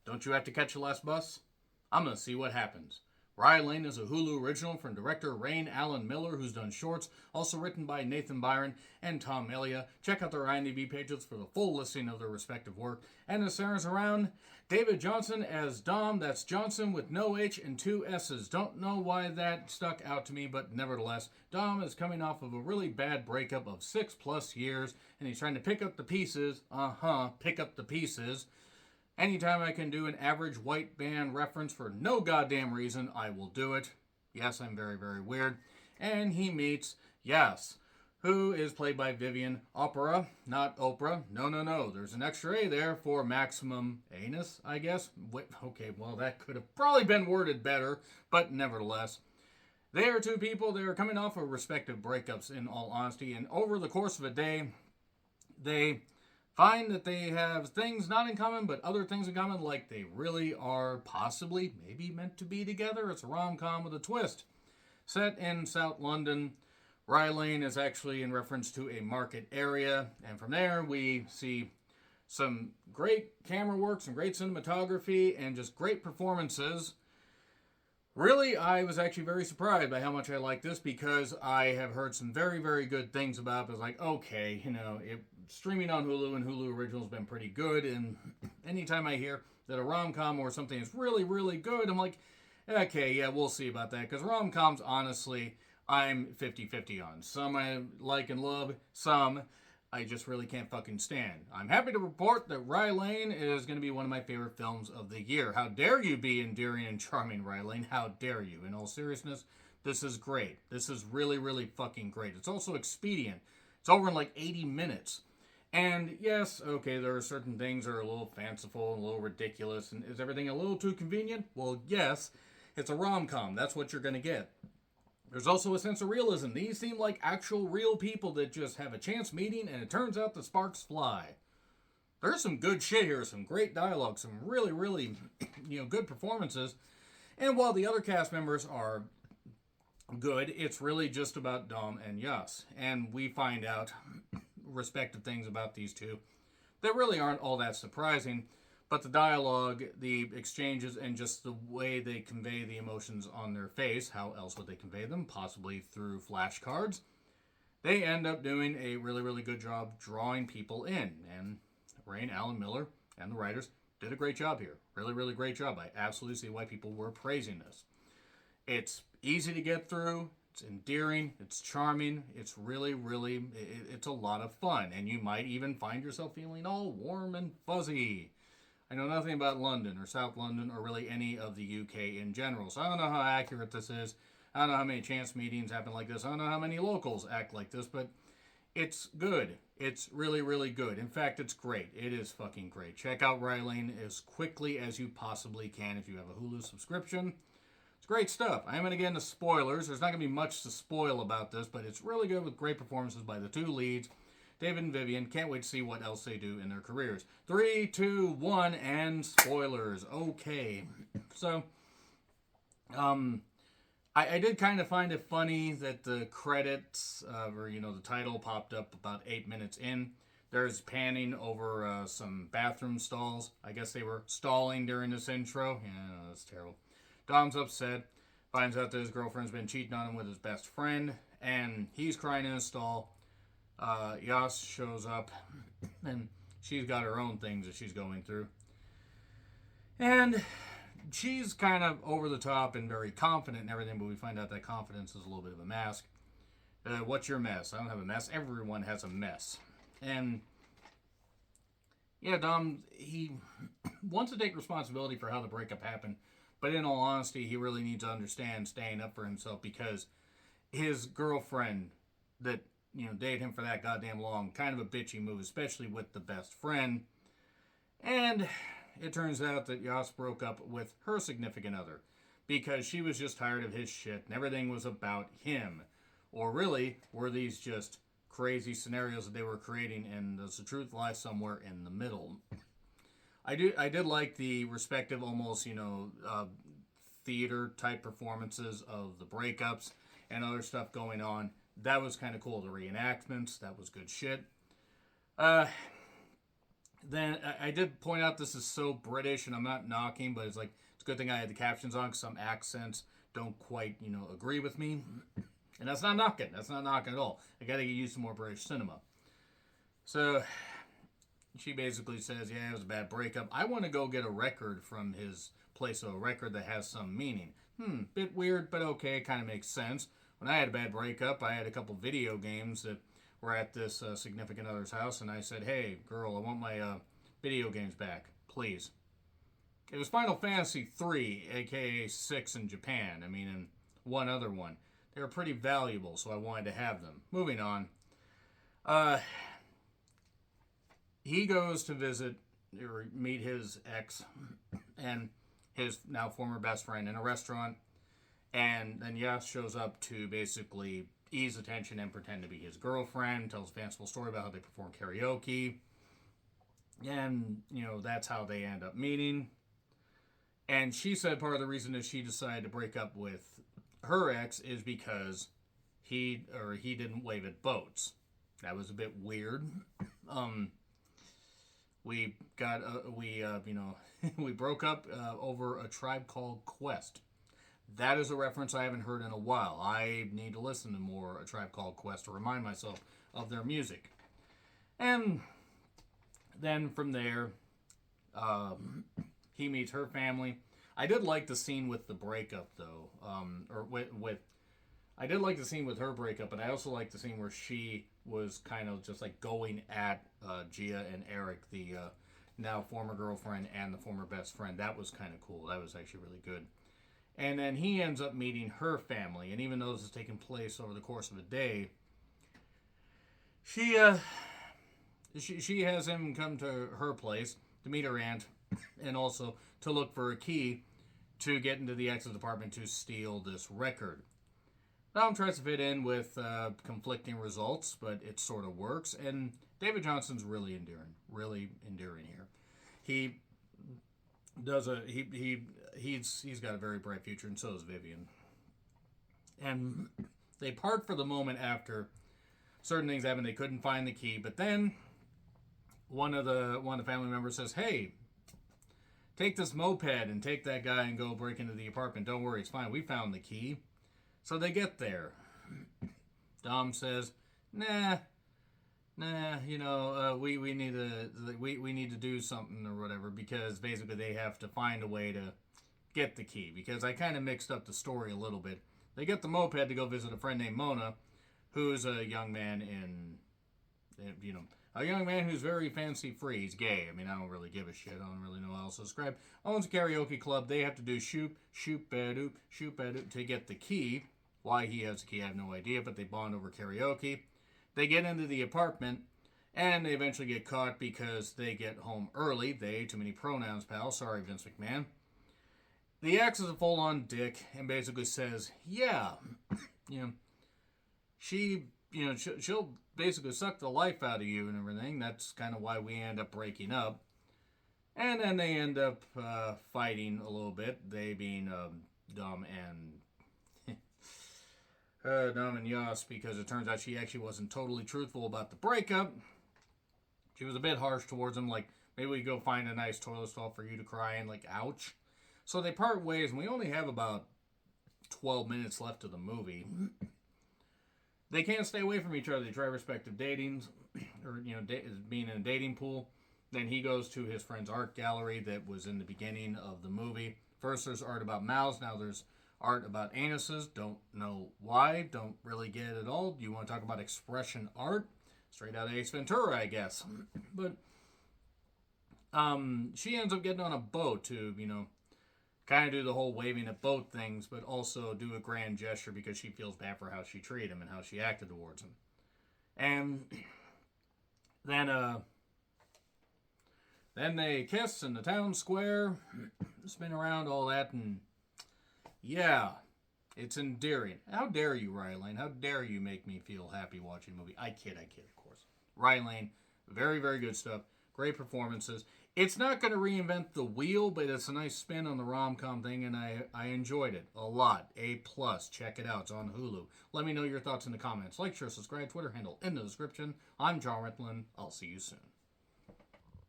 Don't you have to catch the last bus? I'm gonna see what happens. Rye Lane is a Hulu original from director Rain Allen Miller, who's done shorts, also written by Nathan Byron and Tom Melia. Check out their IMDb pages for the full listing of their respective work. And the stars around David Johnson as Dom, that's Johnson with no H and two S's. Don't know why that stuck out to me, but nevertheless, Dom is coming off of a really bad breakup of 6+ years, and he's trying to pick up the pieces. Pick up the pieces. Anytime I can do an average white band reference for no goddamn reason, I will do it. Yes, I'm very, very weird. And he meets Yas, who is played by Vivian Opera, not Oprah. No. There's an extra A there for maximum anus, I guess. Okay, well, that could have probably been worded better, but nevertheless. They are two people. They are coming off of respective breakups, in all honesty, and over the course of a day, they find that they have things not in common, but other things in common, like they really are possibly, maybe meant to be together. It's a rom-com with a twist. Set in South London, Rye Lane is actually in reference to a market area, and from there we see some great camera work, some great cinematography, and just great performances. Really, I was actually very surprised by how much I like this, because I have heard some very, very good things about it. I was like, okay, streaming on Hulu and Hulu Original has been pretty good, and anytime I hear that a rom-com or something is really, really good, I'm like, okay, yeah, we'll see about that, because rom-coms, honestly, I'm 50-50 on. Some I like and love, some I just really can't fucking stand. I'm happy to report that Rye Lane is going to be one of my favorite films of the year. How dare you be endearing and charming, Rye Lane? How dare you? In all seriousness, this is great. This is really, really fucking great. It's also expedient. It's over in like 80 minutes. And yes, okay, there are certain things that are a little fanciful and a little ridiculous. And is everything a little too convenient? Well, yes. It's a rom-com. That's what you're going to get. There's also a sense of realism. These seem like actual real people that just have a chance meeting, and it turns out the sparks fly. There's some good shit here. Some great dialogue. Some really, really, good performances. And while the other cast members are good, it's really just about Dom and Yas. And we find out respective things about these two that really aren't all that surprising, but the dialogue, the exchanges, and just the way they convey the emotions on their face, how else would they convey them? Possibly through flashcards. They end up doing a really, really good job drawing people in, and Rain Allen Miller and the writers did a great job here. Really, really great job. I absolutely see why people were praising this. It's easy to get through. It's endearing, it's charming, it's really, really, it's a lot of fun. And you might even find yourself feeling all warm and fuzzy. I know nothing about London or South London or really any of the UK in general, so I don't know how accurate this is. I don't know how many chance meetings happen like this. I don't know how many locals act like this, but it's good. It's really, really good. In fact, it's great. It is fucking great. Check out Rye Lane as quickly as you possibly can if you have a Hulu subscription. Great stuff. I am going to get into spoilers. There's not going to be much to spoil about this, but it's really good with great performances by the two leads, David and Vivian. Can't wait to see what else they do in their careers. 3, 2, 1, and spoilers. Okay. So, I did kind of find it funny that the credits, or, the title popped up about 8 minutes in. There's panning over some bathroom stalls. I guess they were stalling during this intro. Yeah, that's terrible. Dom's upset, finds out that his girlfriend's been cheating on him with his best friend, and he's crying in his stall. Yas shows up, and she's got her own things that she's going through. And she's kind of over the top and very confident and everything, but we find out that confidence is a little bit of a mask. What's your mess? I don't have a mess. Everyone has a mess. And yeah, Dom, he wants to take responsibility for how the breakup happened. But in all honesty, he really needs to understand staying up for himself, because his girlfriend that, dated him for that goddamn long, kind of a bitchy move, especially with the best friend. And it turns out that Yas broke up with her significant other because she was just tired of his shit and everything was about him. Or really, were these just crazy scenarios that they were creating, and does the truth lie somewhere in the middle? I did like the respective, almost, theater type performances of the breakups and other stuff going on. That was kind of cool. The reenactments, that was good shit. Then I did point out this is so British, and I'm not knocking, but it's like it's a good thing I had the captions on because some accents don't quite agree with me, and that's not knocking. That's not knocking at all. I got to get used to more British cinema. So she basically says, "Yeah, it was a bad breakup. I want to go get a record from his place, so a record that has some meaning." Bit weird, but okay, kind of makes sense. When I had a bad breakup, I had a couple video games that were at this significant other's house, and I said, "Hey, girl, I want my video games back, please." It was Final Fantasy 3, aka 6 in Japan. I mean, and one other one. They were pretty valuable, so I wanted to have them. Moving on. He goes to visit or meet his ex and his now former best friend in a restaurant. And then Yas shows up to basically ease attention and pretend to be his girlfriend, tells a fanciful story about how they perform karaoke. And, that's how they end up meeting. And she said part of the reason that she decided to break up with her ex is because he didn't wave at boats. That was a bit weird. We broke up over A Tribe Called Quest. That is a reference I haven't heard in a while. I need to listen to more A Tribe Called Quest to remind myself of their music. And then from there, he meets her family. I did like the scene with the breakup, though. I did like the scene with her breakup, but I also liked the scene where she was kind of just like going at Gia and Eric, the now former girlfriend and the former best friend. That was kind of cool. That was actually really good. And then he ends up meeting her family, and even though this is taking place over the course of a day, she has him come to her place to meet her aunt, and also to look for a key to get into the ex's apartment to steal this record. Dom tries to fit in with conflicting results, but it sort of works. And David Johnson's really endearing here. He does he's got a very bright future, and so does Vivian. And they part for the moment after certain things happen. They couldn't find the key, but then one of the family members says, "Hey, take this moped and take that guy and go break into the apartment. Don't worry, it's fine. We found the key." So they get there. Dom says, "Nah, we need to do something or whatever," because basically they have to find a way to get the key. Because I kind of mixed up the story a little bit. They get the moped to go visit a friend named Mona, who's a young man a young man who's very fancy free. He's gay. I mean, I don't really give a shit. I don't really know how else to describe. Owns a karaoke club. They have to do shoop to get the key. Why he has the key, I have no idea, but they bond over karaoke. They get into the apartment, and they eventually get caught because they get home early. They, too many pronouns, pal. Sorry, Vince McMahon. The ex is a full-on dick and basically says, "Yeah, she'll basically suck the life out of you and everything. That's kind of why we end up breaking up." And then they end up fighting a little bit. They being Dom and Yas, because it turns out she actually wasn't totally truthful about the breakup. She was a bit harsh towards him, like, "Maybe we go find a nice toilet stall for you to cry in," like, ouch. So they part ways, and we only have about 12 minutes left of the movie. They can't stay away from each other. They try respective datings, or, being in a dating pool. Then he goes to his friend's art gallery that was in the beginning of the movie. First there's art about mouths, now there's art about anuses. Don't know why, don't really get it at all. Do you want to talk about expression art? Straight out of Ace Ventura, I guess. But she ends up getting on a boat to, kind of do the whole waving at boat things, but also do a grand gesture because she feels bad for how she treated him and how she acted towards him. And then they kiss in the town square, spin around, all that, and yeah, it's endearing. How dare you, Ryan Lane? How dare you make me feel happy watching a movie? I kid, of course. Ryan Lane, very, very good stuff. Great performances. It's not going to reinvent the wheel, but it's a nice spin on the rom-com thing, and I enjoyed it a lot. A+. Check it out. It's on Hulu. Let me know your thoughts in the comments. Like, share, subscribe, Twitter handle in the description. I'm John Ritlin. I'll see you soon.